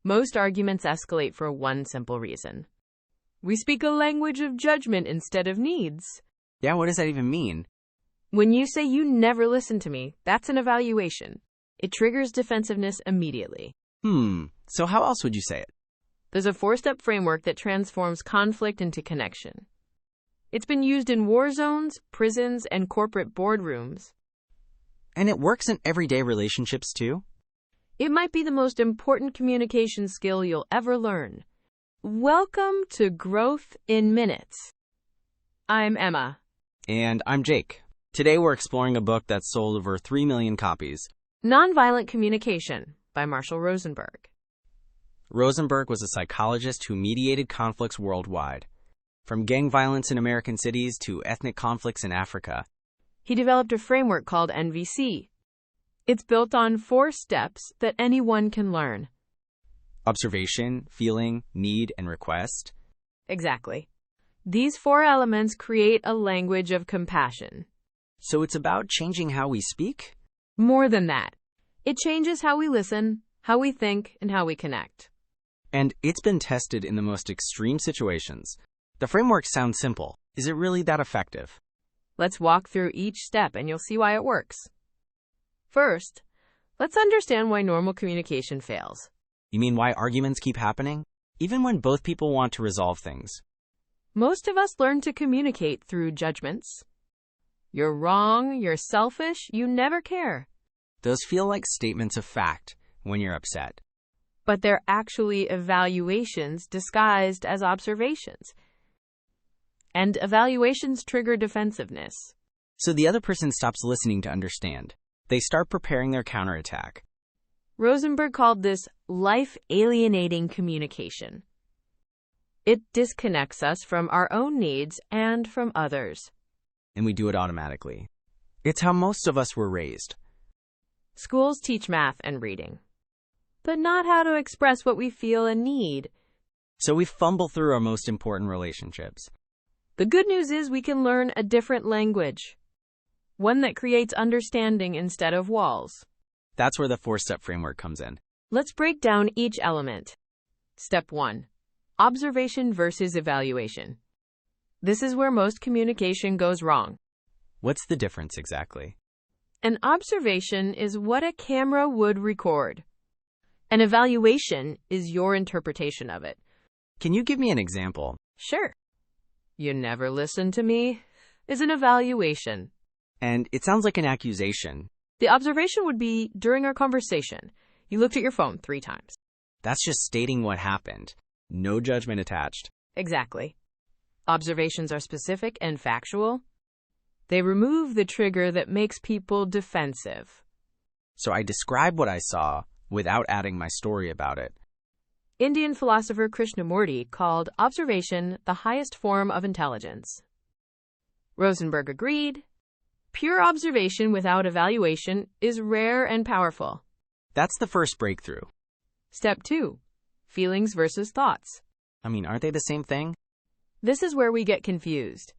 Most arguments escalate for one simple reason. We speak a language of judgment instead of needs. Yeah, what does that even mean? When you say you never listen to me, that's an evaluation. It triggers defensiveness immediately. So how else would you say it? There's a 4-step framework that transforms conflict into connection. It's been used in war zones, prisons, and corporate boardrooms. And it works in everyday relationships too? It might be the most important communication skill you'll ever learn. Welcome to Growth in Minutes. I'm Emma. And I'm Jake. Today we're exploring a book that sold over 3 million copies. Nonviolent Communication by Rosenberg. Rosenberg was a psychologist who mediated conflicts worldwide, from gang violence in American cities to ethnic conflicts in Africa. He developed a framework called NVC. It's built on 4 steps that anyone can learn. Observation, feeling, need, and request. Exactly. These 4 elements create a language of compassion. So it's about changing how we speak? More than that. It changes how we listen, how we think, and how we connect. And it's been tested in the most extreme situations. The framework sounds simple. Is it really that effective? Let's walk through each step and you'll see why it works. First, let's understand why normal communication fails. You mean why arguments keep happening? Even when both people want to resolve things. Most of us learn to communicate through judgments. You're wrong, you're selfish, you never care. Those feel like statements of fact when you're upset. But they're actually evaluations disguised as observations. And evaluations trigger defensiveness. So the other person stops listening to understand. They start preparing their counterattack. Rosenberg called this life-alienating communication. It disconnects us from our own needs and from others. And we do it automatically. It's how most of us were raised. Schools teach math and reading, but not how to express what we feel and need. So we fumble through our most important relationships. The good news is we can learn a different language, one that creates understanding instead of walls. That's where the 4-step framework comes in. Let's break down each element. Step 1. Observation versus evaluation. This is where most communication goes wrong. What's the difference exactly? An observation is what a camera would record. An evaluation is your interpretation of it. Can you give me an example? Sure. You never listen to me is an evaluation. And it sounds like an accusation. The observation would be, during our conversation, you looked at your phone 3 times. That's just stating what happened. No judgment attached. Exactly. Observations are specific and factual. They remove the trigger that makes people defensive. So I describe what I saw without adding my story about it. Indian philosopher Krishnamurti called observation the highest form of intelligence. Rosenberg agreed. Pure observation without evaluation is rare and powerful. That's the first breakthrough. Step 2. Feelings versus thoughts. Aren't they the same thing? This is where we get confused.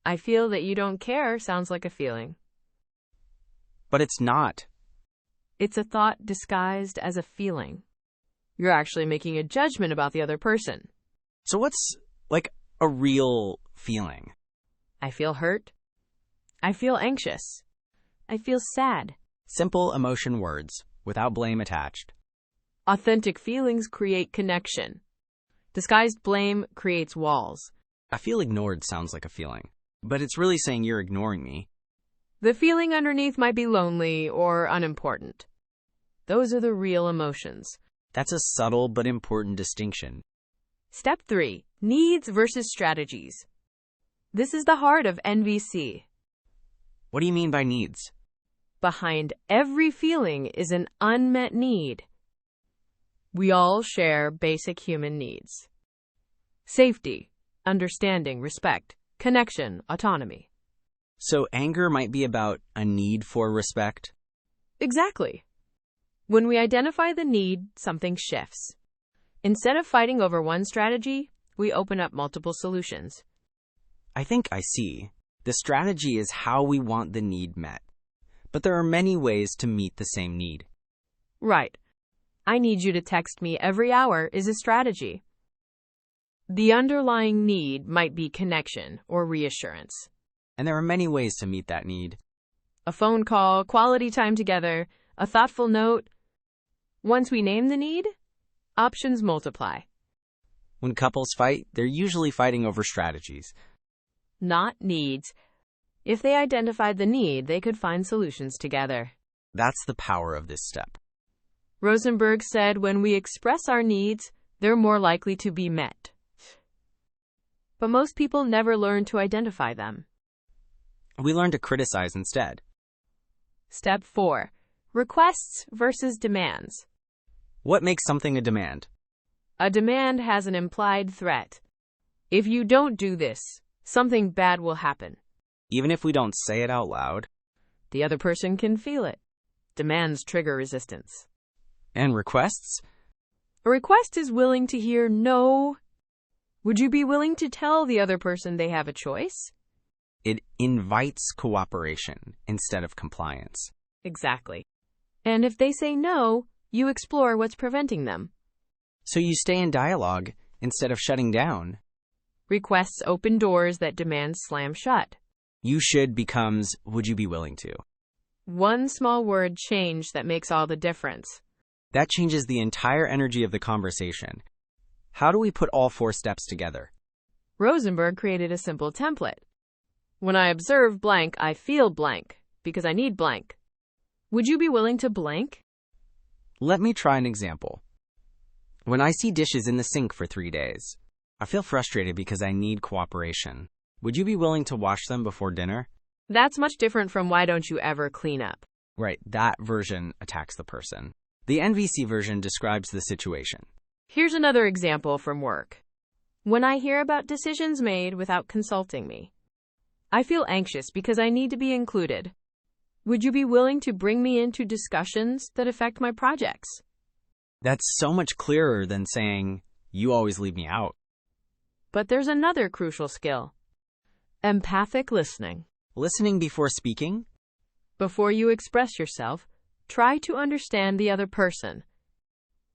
I feel that you don't care sounds like a feeling. But it's not. It's a thought disguised as a feeling. You're actually making a judgment about the other person. So what's, a real feeling? I feel hurt. I feel anxious. I feel sad. Simple emotion words, without blame attached. Authentic feelings create connection. Disguised blame creates walls. I feel ignored sounds like a feeling, but it's really saying you're ignoring me. The feeling underneath might be lonely or unimportant. Those are the real emotions. That's a subtle but important distinction. Step 3. Needs versus strategies. This is the heart of NVC. What do you mean by needs? Behind every feeling is an unmet need. We all share basic human needs. Safety, understanding, respect, connection, autonomy. So anger might be about a need for respect? Exactly. When we identify the need, something shifts. Instead of fighting over one strategy, we open up multiple solutions. I think I see. The strategy is how we want the need met. But there are many ways to meet the same need. Right. I need you to text me every hour is a strategy. The underlying need might be connection or reassurance. And there are many ways to meet that need. A phone call, quality time together, a thoughtful note. Once we name the need, options multiply. When couples fight, they're usually fighting over strategies, not needs. If they identified the need, they could find solutions together. That's the power of this step. Rosenberg said when we express our needs, they're more likely to be met. But most people never learn to identify them. We learn to criticize instead. Step 4. Requests versus demands. What makes something a demand? A demand has an implied threat. If you don't do this, something bad will happen. Even if we don't say it out loud. The other person can feel it. Demands trigger resistance. And requests? A request is willing to hear no. Would you be willing to tell the other person they have a choice? It invites cooperation instead of compliance. Exactly. And if they say no, you explore what's preventing them. So you stay in dialogue instead of shutting down. Requests open doors that demands slam shut. You should becomes would you be willing to? One small word change that makes all the difference. That changes the entire energy of the conversation. How do we put all 4 steps together? Rosenberg created a simple template. When I observe blank, I feel blank because I need blank. Would you be willing to blank? Let me try an example. When I see dishes in the sink for 3 days, I feel frustrated because I need cooperation. Would you be willing to wash them before dinner? That's much different from why don't you ever clean up? Right, that version attacks the person. The NVC version describes the situation. Here's another example from work. When I hear about decisions made without consulting me, I feel anxious because I need to be included. Would you be willing to bring me into discussions that affect my projects? That's so much clearer than saying, you always leave me out. But there's another crucial skill. Empathic listening. Listening before speaking? Before you express yourself, try to understand the other person.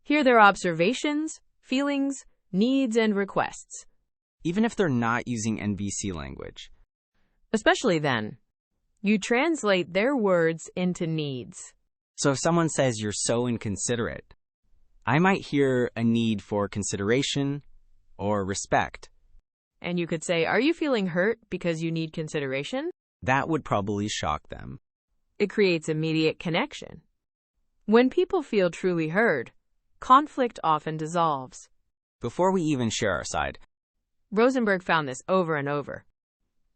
Hear their observations, feelings, needs, and requests. Even if they're not using NVC language. Especially then, you translate their words into needs. So if someone says you're so inconsiderate, I might hear a need for consideration or respect. And you could say, are you feeling hurt because you need consideration? That would probably shock them. It creates immediate connection. When people feel truly heard, conflict often dissolves. Before we even share our side, Rosenberg found this over and over.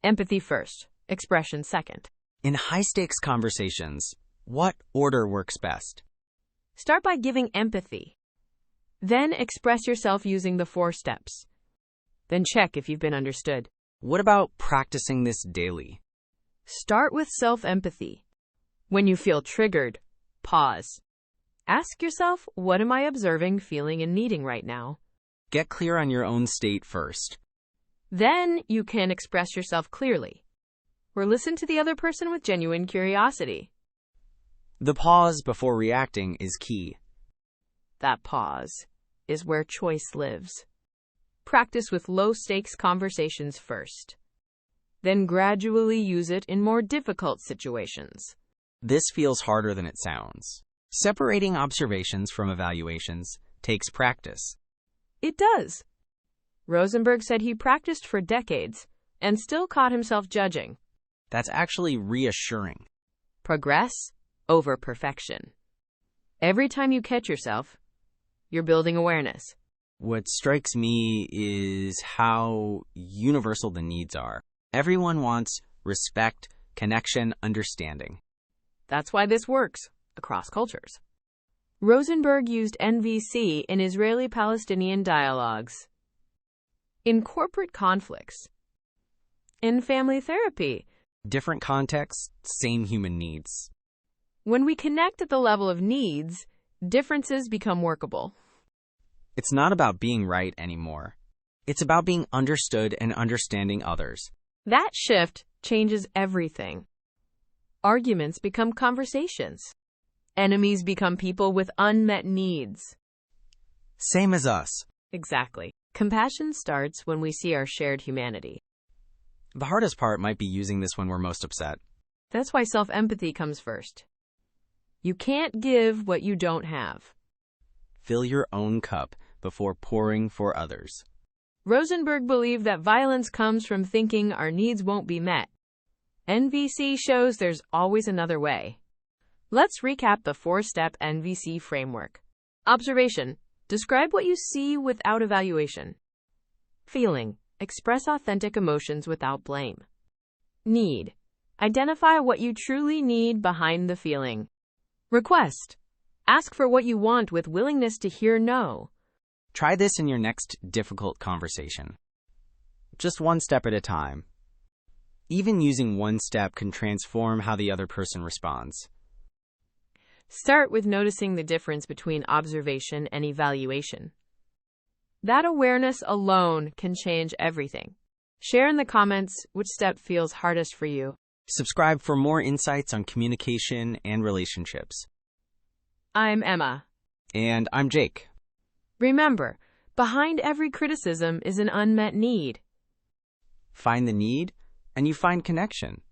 Empathy first, expression second. In high-stakes conversations, what order works best? Start by giving empathy. Then express yourself using the 4 steps. Then check if you've been understood. What about practicing this daily? Start with self-empathy. When you feel triggered, pause. Ask yourself, what am I observing, feeling, and needing right now? Get clear on your own state first. Then you can express yourself clearly, or listen to the other person with genuine curiosity. The pause before reacting is key. That pause is where choice lives. Practice with low-stakes conversations first. Then gradually use it in more difficult situations. This feels harder than it sounds. Separating observations from evaluations takes practice. It does. Rosenberg said he practiced for decades and still caught himself judging. That's actually reassuring. Progress over perfection. Every time you catch yourself, you're building awareness. What strikes me is how universal the needs are. Everyone wants respect, connection, understanding. That's why this works across cultures. Rosenberg used NVC in Israeli-Palestinian dialogues, in corporate conflicts, in family therapy. Different contexts, same human needs. When we connect at the level of needs, differences become workable. It's not about being right anymore. It's about being understood and understanding others. That shift changes everything. Arguments become conversations. Enemies become people with unmet needs. Same as us. Exactly. Compassion starts when we see our shared humanity. The hardest part might be using this when we're most upset. That's why self-empathy comes first. You can't give what you don't have. Fill your own cup before pouring for others. Rosenberg believed that violence comes from thinking our needs won't be met. NVC shows there's always another way. Let's recap the 4-step NVC framework. Observation. Describe what you see without evaluation. Feeling. Express authentic emotions without blame. Need. Identify what you truly need behind the feeling. Request. Ask for what you want with willingness to hear no. Try this in your next difficult conversation. Just one step at a time. Even using one step can transform how the other person responds. Start with noticing the difference between observation and evaluation. That awareness alone can change everything. Share in the comments which step feels hardest for you. Subscribe for more insights on communication and relationships. I'm Emma. And I'm Jake. Remember, behind every criticism is an unmet need. Find the need, and you find connection.